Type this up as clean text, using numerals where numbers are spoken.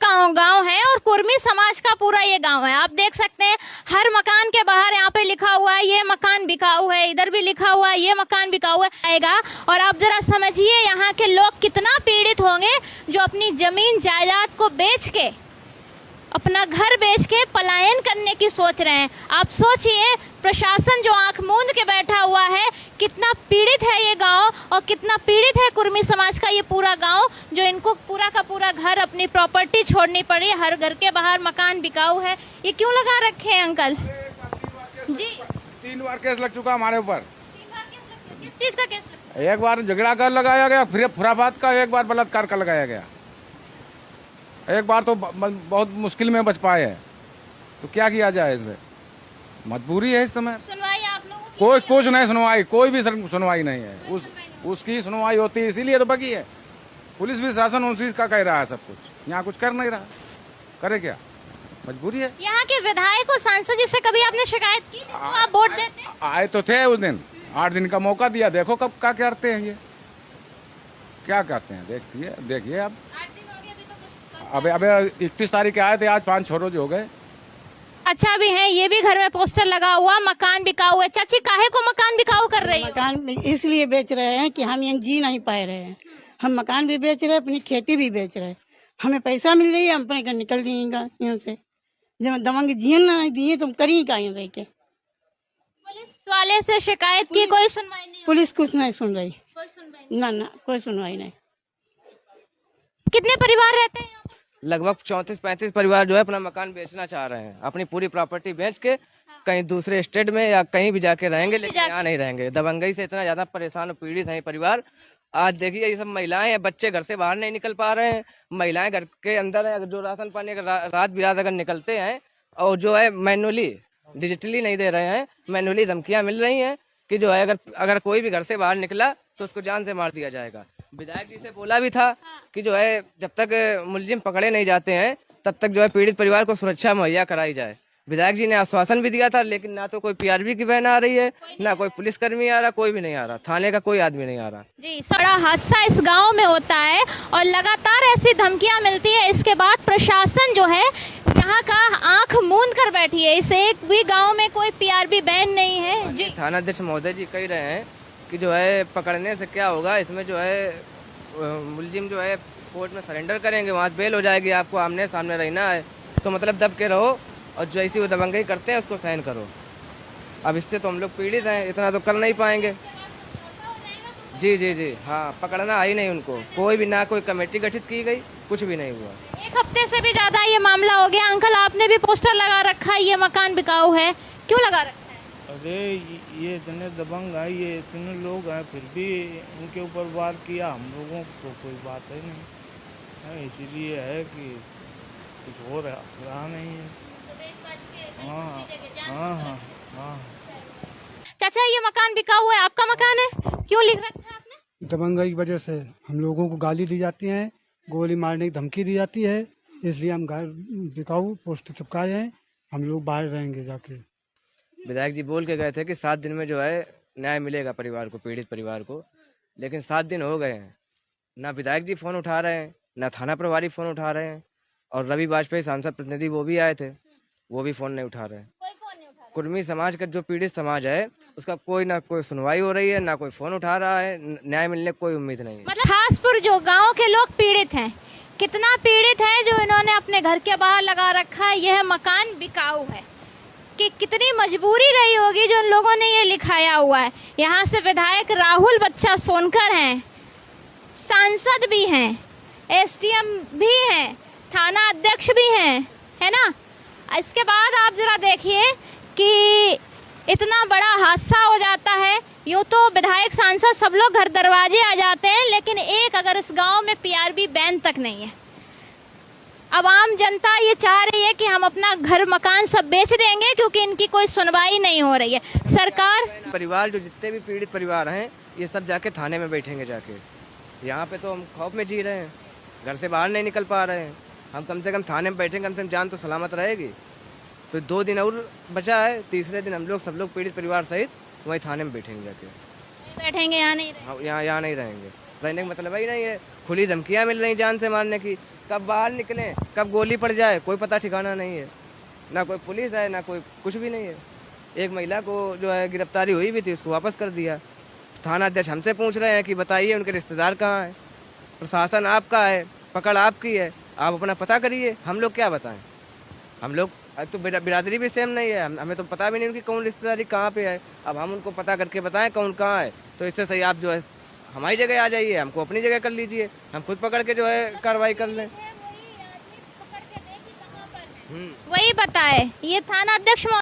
गांव है और कुर्मी समाज का पूरा ये गांव है। आप देख सकते हैं हर मकान के बाहर यहाँ पे लिखा हुआ है ये मकान बिकाऊ है, इधर भी लिखा हुआ है ये मकान बिकाऊ है आएगा। और आप जरा समझिए यहाँ के लोग कितना पीड़ित होंगे जो अपनी जमीन जायदाद को बेच के, अपना घर बेच के पलायन करने की सोच रहे हैं। आप सोचिए प्रशासन जो आंख मूंद के बैठा हुआ है, कितना पीड़ित है ये गांव और कितना पीड़ित है कुर्मी समाज का ये पूरा गांव, जो इनको पूरा का पूरा घर, अपनी प्रॉपर्टी छोड़नी पड़ी। हर घर के बाहर मकान बिकाऊ है। ये क्यों लगा रखे हैं अंकल जी? 3 बार केस लग चुका हमारे ऊपर। 3 बार केस लग चुका। किस चीज का केस लग चुका? एक बार झगड़ा कर लगाया गया, फिर खुराफात का, एक बार बलात्कार का लगाया गया। एक बार तो बहुत मुश्किल में बच पाए हैं, तो क्या किया जाए? इससे मजबूरी है इस समय। सुनवाई आप लोगों की कोई कुछ नहीं सुनवाई, कोई भी सुनवाई नहीं है। उसकी सुनवाई होती है, इसीलिए तो बकी है। पुलिस भी शासन उसी का कह रहा है सब कुछ, यहाँ कुछ कर नहीं रहा। करे क्या? मजबूरी है। यहाँ के विधायक और सांसद जी से कभी आपने शिकायत की थी? तो आप वोट देते? आए तो थे उस दिन, 8 दिन का मौका दिया, देखो कब क्या करते हैं। ये क्या करते हैं देखिए अब। 8 दिन हो गए अभी तो कुछ। अबे 31 तारीख के आए थे, आज 5-6 रोज हो गए। अच्छा भी है, ये भी घर में पोस्टर लगा हुआ मकान बिकाऊ है। चाची काहे को मकान बिकाऊ कर रही है? मकान इसलिए बेच रहे हैं कि हम यहाँ जी नहीं पा रहे हैं। हम मकान भी बेच रहे हैं, अपनी खेती भी बेच रहे हैं। हमें पैसा मिल रही है, हम अपने घर निकल जाएंगे यहाँ से। जब दमंग जीवन नहीं दिए तो हम करिए का यहाँ रह के। पुलिस वाले से शिकायत की, कोई सुनवाई नहीं? पुलिस कुछ नहीं सुन रही। कोई सुनवाई नहीं। ना कोई सुनवाई नहीं। कितने परिवार रहते हैं यहाँ पर? लगभग 34-35 परिवार जो है अपना मकान बेचना चाह रहे हैं। अपनी पूरी प्रॉपर्टी बेच के कहीं दूसरे स्टेट में या कहीं भी जाके रहेंगे, लेकिन यहाँ नहीं रहेंगे। दबंगई से इतना ज्यादा परेशान और पीड़ित है परिवार। आज देखिए ये सब महिलाएं हैं, बच्चे घर से बाहर नहीं निकल पा रहे हैं। महिलाएं घर के अंदर है, जो राशन पानी रात बिरात अगर निकलते हैं और जो है मैनुअली डिजिटली नहीं दे रहे हैं, मैनुअली धमकियां मिल रही हैं कि जो है अगर कोई भी घर से बाहर निकला तो उसको जान से मार दिया जाएगा। विधायक जी से बोला भी था कि जो है जब तक मुलजिम पकड़े नहीं जाते हैं तब तक जो है पीड़ित परिवार को सुरक्षा मुहैया कराई जाए। विधायक जी ने आश्वासन भी दिया था, लेकिन ना तो कोई पीआरबी की वैन आ रही है, ना कोई पुलिसकर्मी आ रहा, कोई भी नहीं आ रहा, थाने का कोई आदमी नहीं आ रहा। जी, बड़ा हादसा इस गांव में होता है और लगातार ऐसी धमकियां मिलती है। इसके बाद प्रशासन जो है यहाँ का आंख मूंद कर बैठी है। इस एक भी गांव में कोई पीआरबी बैन नहीं है। जी, थानाध्यक्ष महोदय जी कह रहे हैं कि जो है पकड़ने से क्या होगा, इसमें जो है मुलजिम जो है कोर्ट में सरेंडर करेंगे, वहाँ बेल हो जाएगी, आपको आमने सामने रहना है तो मतलब दब के रहो और जैसी वो दबंगई करते हैं उसको सहन करो। अब इससे तो हम लोग पीड़ित हैं, इतना तो कर नहीं पाएंगे। जी हाँ, पकड़ना आई नहीं उनको, कोई भी, ना कोई कमेटी गठित की गई, कुछ भी नहीं हुआ। 1 हफ्ते से भी ज्यादा ये मामला हो गया। अंकल आपने भी पोस्टर लगा रखा है ये मकान बिकाऊ है, क्यों लगा रखा है? अरे ये इतने दबंग है, ये इतने लोग हैं, फिर भी उनके ऊपर वार किया। हम लोगों को कोई बात है नहीं, इसीलिए है कि कुछ हो रहा नहीं है। हाँ। चाचा ये मकान बिकाऊ है, आपका मकान है, क्यों लिख रखा है आपने? दबंगई की वजह से हम लोगों को गाली दी जाती है, गोली मारने की धमकी दी जाती है, इसलिए हम घर बिकाऊ पोस्टर चिपकाए हैं। हम लोग बाहर रहेंगे जाके। विधायक जी बोल के गए थे कि 7 दिन में जो है न्याय मिलेगा परिवार को, पीड़ित परिवार को, लेकिन 7 दिन हो गए हैं, ना विधायक जी फोन उठा रहे हैं, ना थाना प्रभारी फोन उठा रहे हैं। और रवि वाजपेयी सांसद प्रतिनिधि वो भी आए थे, वो भी फोन नहीं उठा रहे हैं। कुर्मी समाज का जो पीड़ित समाज है उसका कोई ना कोई सुनवाई हो रही है, ना कोई फोन उठा रहा है, न्याय मिलने की कोई उम्मीद नहीं है। मतलब खासपुर जो गांव के लोग पीड़ित हैं, कितना पीड़ित है जो इन्होंने अपने घर के बाहर लगा रखा है यह मकान बिकाऊ है, कि कितनी मजबूरी रही होगी जो इन लोगों ने ये लिखाया हुआ है। यहाँ से विधायक राहुल बच्चा सोनकर हैं, सांसद भी हैं, एसडीएम भी हैं, थाना अध्यक्ष भी हैं, है ना। इसके बाद आप जरा देखिए कि इतना बड़ा हादसा हो जाता है। यूँ तो विधायक सांसद सब लोग घर दरवाजे आ जाते हैं, लेकिन एक अगर इस गांव में पीआरबी बैन तक नहीं है। अब आम जनता ये चाह रही है कि हम अपना घर मकान सब बेच देंगे क्योंकि इनकी कोई सुनवाई नहीं हो रही है। सरकार परिवार जो जितने भी पीड़ित परिवार हैं ये सब जाके थाने में बैठेंगे जाके। यहाँ पे तो हम खौफ में जी रहे हैं, घर से बाहर नहीं निकल पा रहे हैं। हम कम से कम थाने में बैठेंगे, कम से कम जान तो सलामत रहेगी। तो 2 दिन और बचा है, तीसरे दिन हम लोग सब लोग पीड़ित परिवार सहित वही थाने में बैठेंगे जाके। बैठेंगे यहाँ नहीं रहेंगे। यहाँ नहीं रहेंगे। रहने का मतलब ही नहीं है। खुली धमकियां मिल रही जान से मारने की, कब बाहर निकलें कब गोली पड़ जाए कोई पता ठिकाना नहीं है। ना कोई पुलिस है ना कोई कुछ भी नहीं है। एक महिला को जो है गिरफ्तारी हुई भी थी, उसको वापस कर दिया। थाना अध्यक्ष हमसे पूछ रहे हैं कि बताइए उनके रिश्तेदार कहाँ हैं। प्रशासन आपका है, पकड़ आपकी है, आप अपना पता करिए। हम लोग क्या बताएं? हम लोग तो बिरादरी भी सेम नहीं है, हमें तो पता भी नहीं उनकी कौन रिश्तेदारी कहाँ पे है। अब हम उनको पता करके बताएं कौन कहाँ है, तो इससे सही आप जो है हमारी जगह आ जाइए, हमको अपनी जगह कर लीजिए, हम खुद पकड़ के जो है कार्रवाई कर लें। वही बताए ये थाना अध्यक्ष